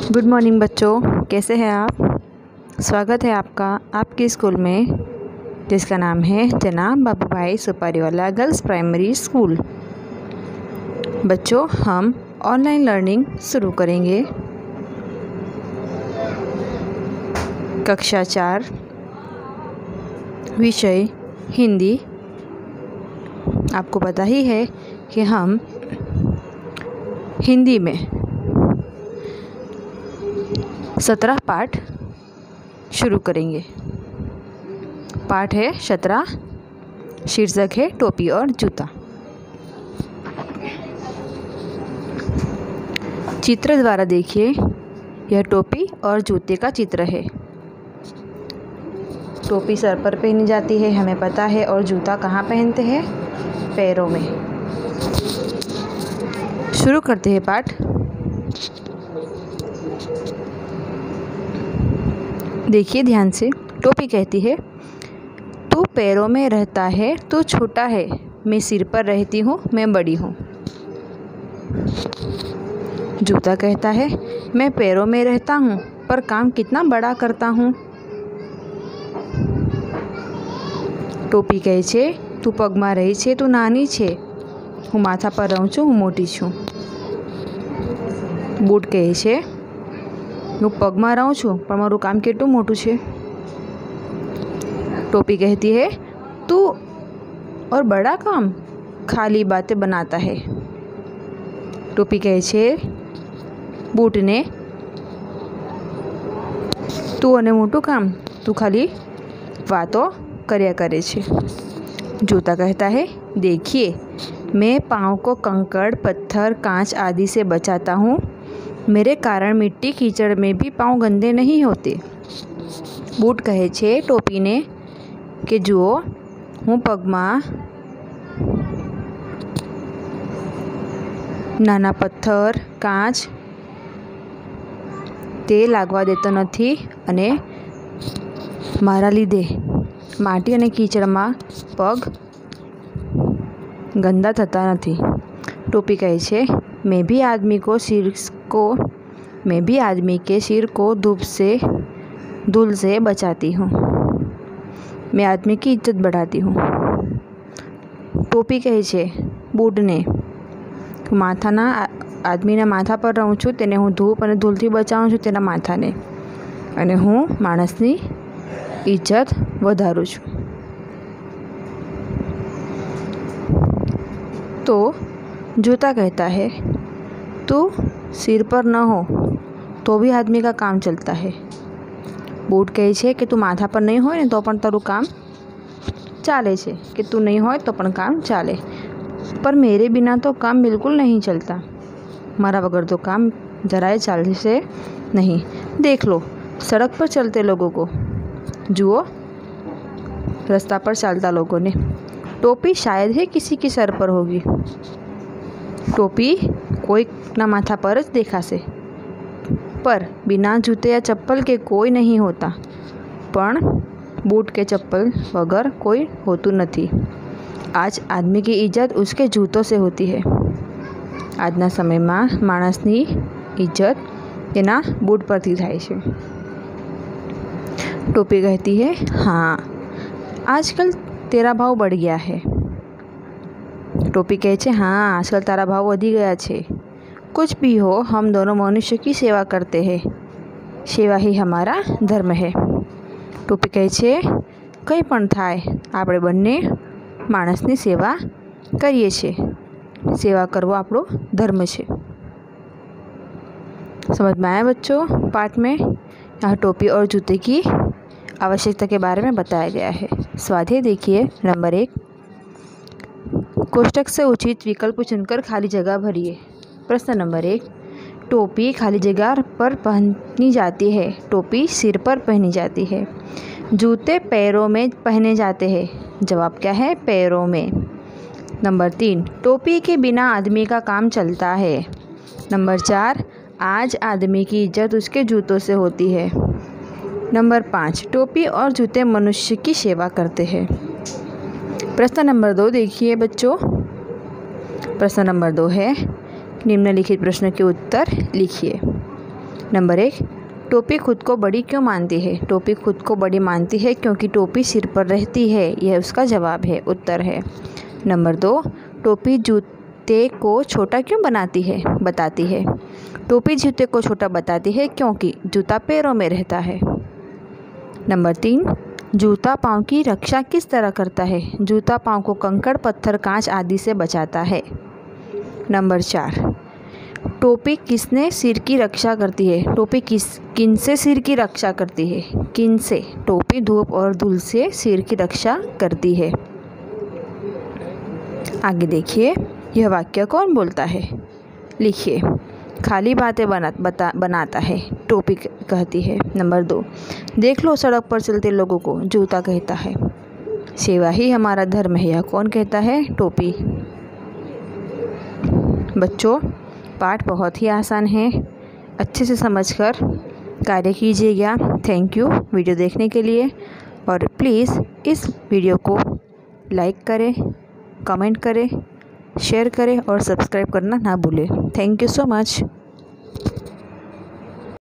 Good morning बच्चों, कैसे हैं आप। स्वागत है आपका आपके स्कूल में जिसका नाम है जनाब बाबू भाई सुपारीवाला गर्ल्स प्राइमरी स्कूल। बच्चों, हम ऑनलाइन लर्निंग शुरू करेंगे। कक्षा 4 विषय हिंदी। आपको पता ही है कि हम हिंदी में 17 पाठ शुरू करेंगे। पाठ है 17, शीर्षक है टोपी और जूता। चित्र द्वारा देखिए, यह टोपी और जूते का चित्र है। टोपी सर पर पहनी जाती है, हमें पता है, और जूता कहाँ पहनते हैं? पैरों में। शुरू करते हैं पाठ। देखिए ध्यान से। टोपी कहती है, तू पैरों में रहता है तू छोटा है, मैं सिर पर रहती हूँ मैं बड़ी हूँ। जूता कहता है, मैं पैरों में रहता हूँ पर काम कितना बड़ा करता हूँ। टोपी કહે છે, તું પગમાં રહી છે તું નાની છે, હું માથા પર રહું છું હું મોટી છું। બૂટ કહે છે, હું પગમાં રહું છું પણ મારું કામ કેટલું મોટું છે। टोपी कहती है, तू और बड़ा काम खाली बातें बनाता है। टोपी કહે છે બૂટને, તું અને મોટું કામ તું ખાલી વાતો કર્યા કરે છે। जूता कहता है, देखिए मैं पाँव को कंकड़ पत्थर कांच आदि से बचाता हूँ, मेरे कारण मिट्टी कीचड़ में भी पाँव गंदे नहीं होते। बूट કહે છે ટોપીને કે જુઓ, હું પગમાં નાના પથ્થર કાચ તે લાગવા દેતો નથી અને મારા લીધે માટી અને કીચડમાં પગ ગંદા થતા નથી। ટોપી કહે છે, मैं भी आदमी के सिर को धूल से बचाती हूँ, मैं आदमी की इज्जत बढ़ाती हूँ। टोपी કહે છે બૂટને, માથાના આદમીના માથા પર રહું છું, તેને હું ધૂપ અને ધૂળથી બચાવું છું તેના માથાને, અને હું માણસની इज्जत વધારું છું। तो जूता कहता है, तू सिर पर न हो तो भी आदमी का काम चलता है। बूट કહે છે કે તું માથા પર નહીં હોય ને તો પણ તારું કામ ચાલે છે, કે તું નહીં હોય તો પણ કામ ચાલે, पर मेरे बिना तो काम बिल्कुल नहीं चलता, मारा वगैरह तो काम जराए चालશે नहीं। देख लो सड़क पर चलते लोगों को, जुओ रास्ता पर चलता लोगों ने। टोपी शायद ही किसी की सर पर होगी, टोपी कोई ना माथा पर ज देखाશે, पर बिना जूते या चप्पल के कोई नहीं होता, पण बूट के चप्पल वगर कोई होतुं નથી। आज आदमी की इज्जत उसके जूतों से होती है। આજના સમયમાં માણસની इज्जत તેના બૂટ પરથી થાય છે। टोपी कहती है, हाँ आजकल तेरा भाव बढ़ गया है। टोपी કહે છે, हाँ आजकल तारा भाव वधी गया છે। कुछ भी हो हम दोनों मनुष्य की सेवा करते हैं, सेवा ही हमारा धर्म है। टोपी કહે છે, કંઈ પણ થાય આપણે બંને માણસની સેવા કરીએ છીએ, સેवा करવો આપણો धर्म છે। समझ में आया बच्चों? पाठ में यहाँ टोपी और जूते की आवश्यकता के बारे में बताया गया है। स्वाध्याय देखिए नंबर 1, कोष्टक से उचित विकल्प चुनकर खाली जगह भरिए। प्रश्न नंबर 1, टोपी खाली जगह पर पहनी जाती है, टोपी सिर पर पहनी जाती है। जूते पैरों में पहने जाते हैं, जवाब क्या है? पैरों में। नंबर 3, टोपी के बिना आदमी का काम चलता है। नंबर 4, आज आदमी की इज्जत उसके जूतों से होती है। नंबर 5, टोपी और जूते मनुष्य की सेवा करते हैं। प्रश्न नंबर 2 देखिए बच्चों। प्रश्न नंबर 2 है, निम्नलिखित प्रश्न के उत्तर लिखिए। नंबर 1, टोपी खुद को बड़ी क्यों मानती है? टोपी खुद को बड़ी मानती है क्योंकि टोपी सिर पर रहती है। यह उसका जवाब है, उत्तर है। नंबर 2, टोपी जूते को छोटा क्यों बताती है? टोपी जूते को छोटा बताती है क्योंकि जूता पैरों में रहता है। नंबर 3, जूता पाँव की रक्षा किस तरह करता है? जूता पाँव को कंकड़, पत्थर, कांच आदि से बचाता है। नंबर 4, टोपी किसने सिर की रक्षा करती है? टोपी किनसे सिर की रक्षा करती है? किनसे? टोपी धूप और धूल से सिर की रक्षा करती है। आगे देखिए, यह वाक्य कौन बोलता है? लिखिए। खाली बातें बनाता है, टोपी कहती है। नंबर 2, देख लो सड़क पर चलते लोगों को, जूता कहता है। सेवा ही हमारा धर्म है, यह कौन कहता है? टोपी। बच्चों, पाठ बहुत ही आसान है, अच्छे से समझकर कार्य कीजिएगा। थैंक यू वीडियो देखने के लिए, और प्लीज़ इस वीडियो को लाइक करें, कमेंट करें, शेयर करें और सब्सक्राइब करना ना भूलें। Thank you so much.